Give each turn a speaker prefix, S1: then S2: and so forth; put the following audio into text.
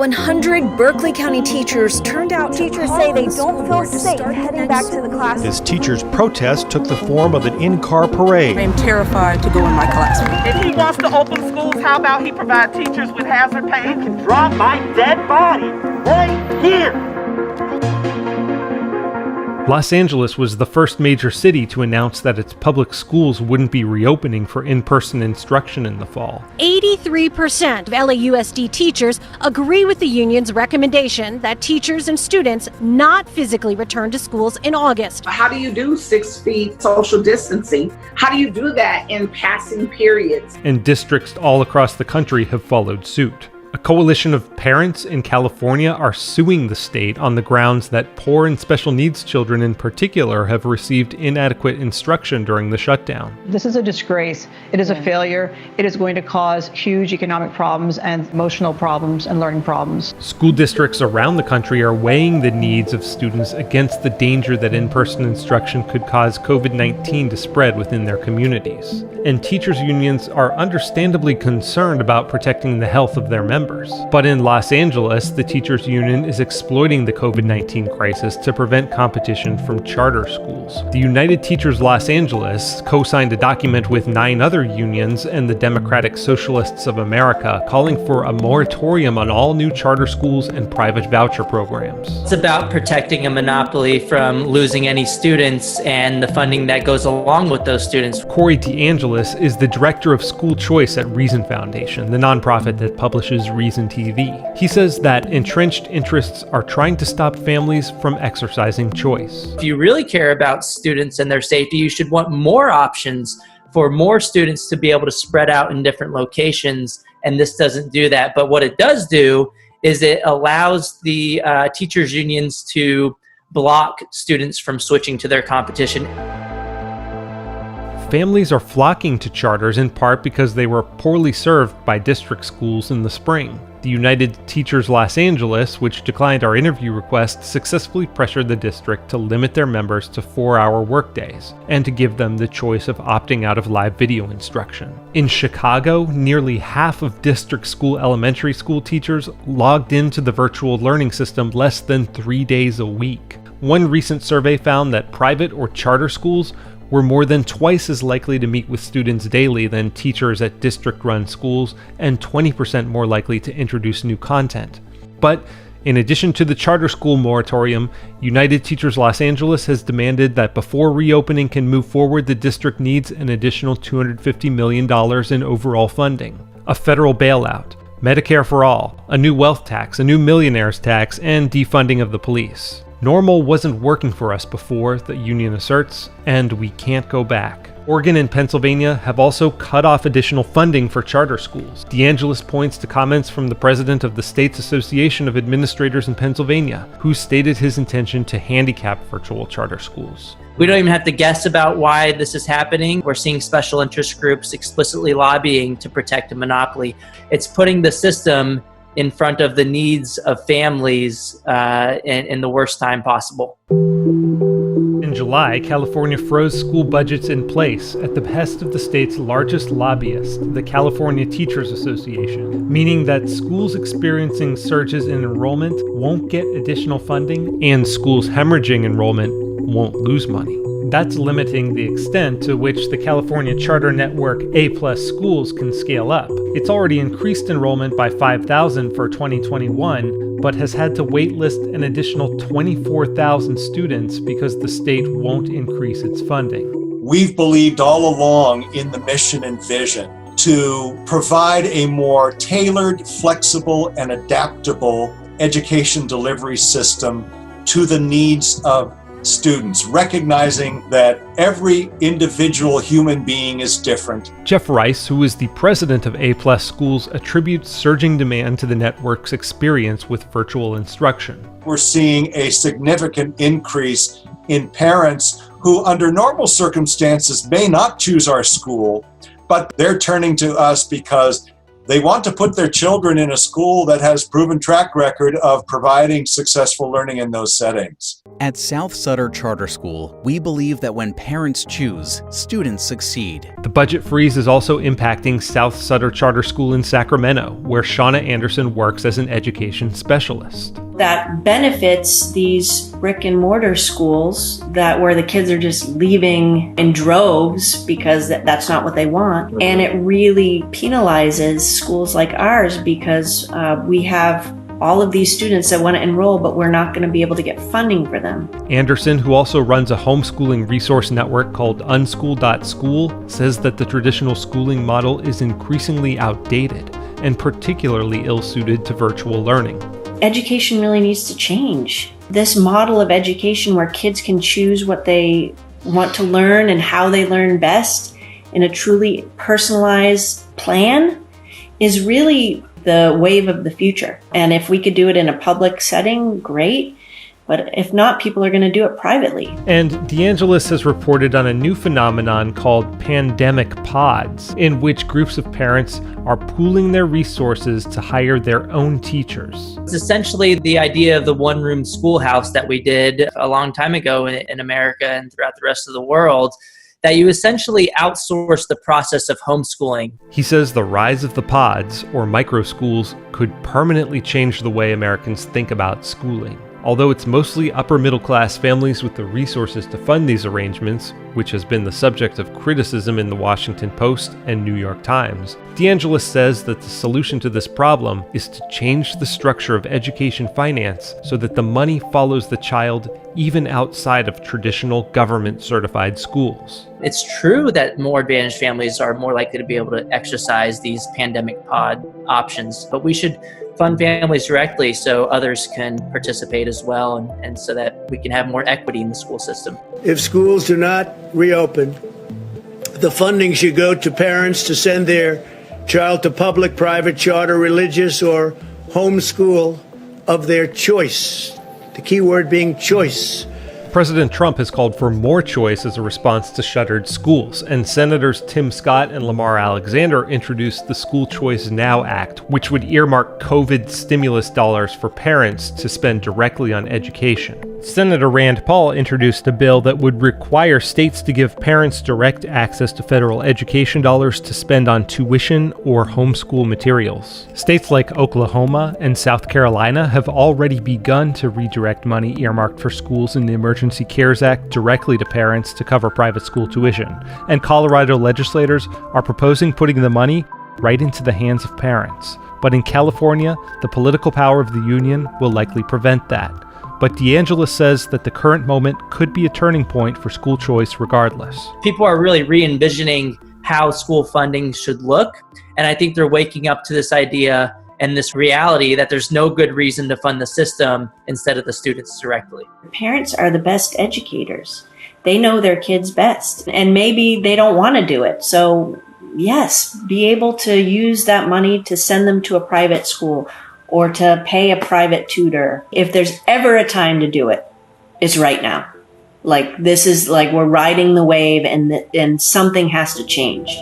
S1: 100 Berkeley County teachers turned out.
S2: Teachers say they don't feel safe heading back to the classroom.
S3: As teachers' protest took the form of an in-car parade.
S4: I am terrified to go in my classroom.
S5: If he wants to open schools, how about he provide teachers with hazard pay? You can drop my dead body right here.
S6: Los Angeles was the first major city to announce that its public schools wouldn't be reopening for in-person instruction in the fall.
S7: 83% of LAUSD teachers agree with the union's recommendation that teachers and students not physically return to schools in August.
S8: How do you do 6 feet social distancing? How do you do that in passing periods?
S6: And districts all across the country have followed suit. A coalition of parents in California are suing the state on the grounds that poor and special needs children in particular have received inadequate instruction during the shutdown.
S9: This is a disgrace. It is a failure. It is going to cause huge economic problems and emotional problems and learning problems.
S6: School districts around the country are weighing the needs of students against the danger that in-person instruction could cause COVID-19 to spread within their communities. And teachers' unions are understandably concerned about protecting the health of their members. But in Los Angeles, the teachers' union is exploiting the COVID-19 crisis to prevent competition from charter schools. The United Teachers Los Angeles co-signed a document with 9 other unions and the Democratic Socialists of America calling for a moratorium on all new charter schools and private voucher programs.
S10: It's about protecting a monopoly from losing any students and the funding that goes along with those students.
S6: Corey DeAngelis is the director of school choice at Reason Foundation, the nonprofit that publishes Reason TV. He says that entrenched interests are trying to stop families from exercising choice.
S10: If you really care about students and their safety, you should want more options for more students to be able to spread out in different locations, and this doesn't do that. But what it does do is it allows the teachers' unions to block students from switching to their competition.
S6: Families are flocking to charters in part because they were poorly served by district schools in the spring. The United Teachers Los Angeles, which declined our interview request, successfully pressured the district to limit their members to 4-hour workdays and to give them the choice of opting out of live video instruction. In Chicago, nearly half of district school elementary school teachers logged into the virtual learning system less than 3 days a week. One recent survey found that private or charter schools were more than twice as likely to meet with students daily than teachers at district-run schools and 20% more likely to introduce new content. But in addition to the charter school moratorium, United Teachers Los Angeles has demanded that before reopening can move forward, the district needs an additional $250 million in overall funding, a federal bailout, Medicare for all, a new wealth tax, a new millionaire's tax, and defunding of the police. Normal wasn't working for us before, the union asserts, and we can't go back. Oregon and Pennsylvania have also cut off additional funding for charter schools. DeAngelis points to comments from the president of the state's Association of Administrators in Pennsylvania, who stated his intention to handicap virtual charter schools.
S10: We don't even have to guess about why this is happening. We're seeing special interest groups explicitly lobbying to protect a monopoly. It's putting the system in front of the needs of families in the worst time possible.
S6: In July, California froze school budgets in place at the behest of the state's largest lobbyist, the California Teachers Association, meaning that schools experiencing surges in enrollment won't get additional funding, and schools hemorrhaging enrollment won't lose money. That's limiting the extent to which the California charter network A+ schools can scale up. It's already increased enrollment by 5,000 for 2021, but has had to waitlist an additional 24,000 students because the state won't increase its funding.
S3: We've believed all along in the mission and vision to provide a more tailored, flexible, and adaptable education delivery system to the needs of students, recognizing that every individual human being is different.
S6: Jeff Rice, who is the president of A+ schools, attributes surging demand to the network's experience with virtual instruction.
S3: We're seeing a significant increase in parents who, under normal circumstances, may not choose our school, but they're turning to us because they want to put their children in a school that has proven track record of providing successful learning in those settings.
S11: At South Sutter Charter School, we believe that when parents choose, students succeed.
S6: The budget freeze is also impacting South Sutter Charter School in Sacramento, where Shauna Anderson works as an education specialist.
S12: That benefits these brick and mortar schools where the kids are just leaving in droves because that's not what they want. And it really penalizes schools like ours because we have all of these students that want to enroll, but we're not going to be able to get funding for them.
S6: Anderson, who also runs a homeschooling resource network called Unschool.School, says that the traditional schooling model is increasingly outdated and particularly ill-suited to virtual learning.
S12: Education really needs to change. This model of education where kids can choose what they want to learn and how they learn best in a truly personalized plan is really the wave of the future. And if we could do it in a public setting, great. But if not, people are going to do it privately.
S6: And DeAngelis has reported on a new phenomenon called pandemic pods, in which groups of parents are pooling their resources to hire their own teachers.
S10: It's essentially the idea of the one-room schoolhouse that we did a long time ago in America and throughout the rest of the world, that you essentially outsource the process of homeschooling.
S6: He says the rise of the pods, or micro schools, could permanently change the way Americans think about schooling. Although it's mostly upper middle class families with the resources to fund these arrangements, which has been the subject of criticism in the Washington Post and New York Times, DeAngelis says that the solution to this problem is to change the structure of education finance so that the money follows the child even outside of traditional government-certified schools.
S10: It's true that more advantaged families are more likely to be able to exercise these pandemic pod options, but we should fund families directly so others can participate as well and so that we can have more equity in the school system.
S13: If schools do not reopen, the funding should go to parents to send their child to public, private, charter, religious, or homeschool of their choice. The key word being choice.
S6: President Trump has called for more choice as a response to shuttered schools, and Senators Tim Scott and Lamar Alexander introduced the School Choice Now Act, which would earmark COVID stimulus dollars for parents to spend directly on education. Senator Rand Paul introduced a bill that would require states to give parents direct access to federal education dollars to spend on tuition or homeschool materials. States like Oklahoma and South Carolina have already begun to redirect money earmarked for schools in the Emergency CARES Act directly to parents to cover private school tuition. And Colorado legislators are proposing putting the money right into the hands of parents. But in California, the political power of the union will likely prevent that. But DeAngelis says that the current moment could be a turning point for school choice regardless.
S10: People are really re-envisioning how school funding should look, and I think they're waking up to this idea and this reality that there's no good reason to fund the system instead of the students directly.
S12: Parents are the best educators. They know their kids best, and maybe they don't want to do it. So yes, be able to use that money to send them to a private school or to pay a private tutor. If there's ever a time to do it, it's right now. Like, this is like we're riding the wave and something has to change.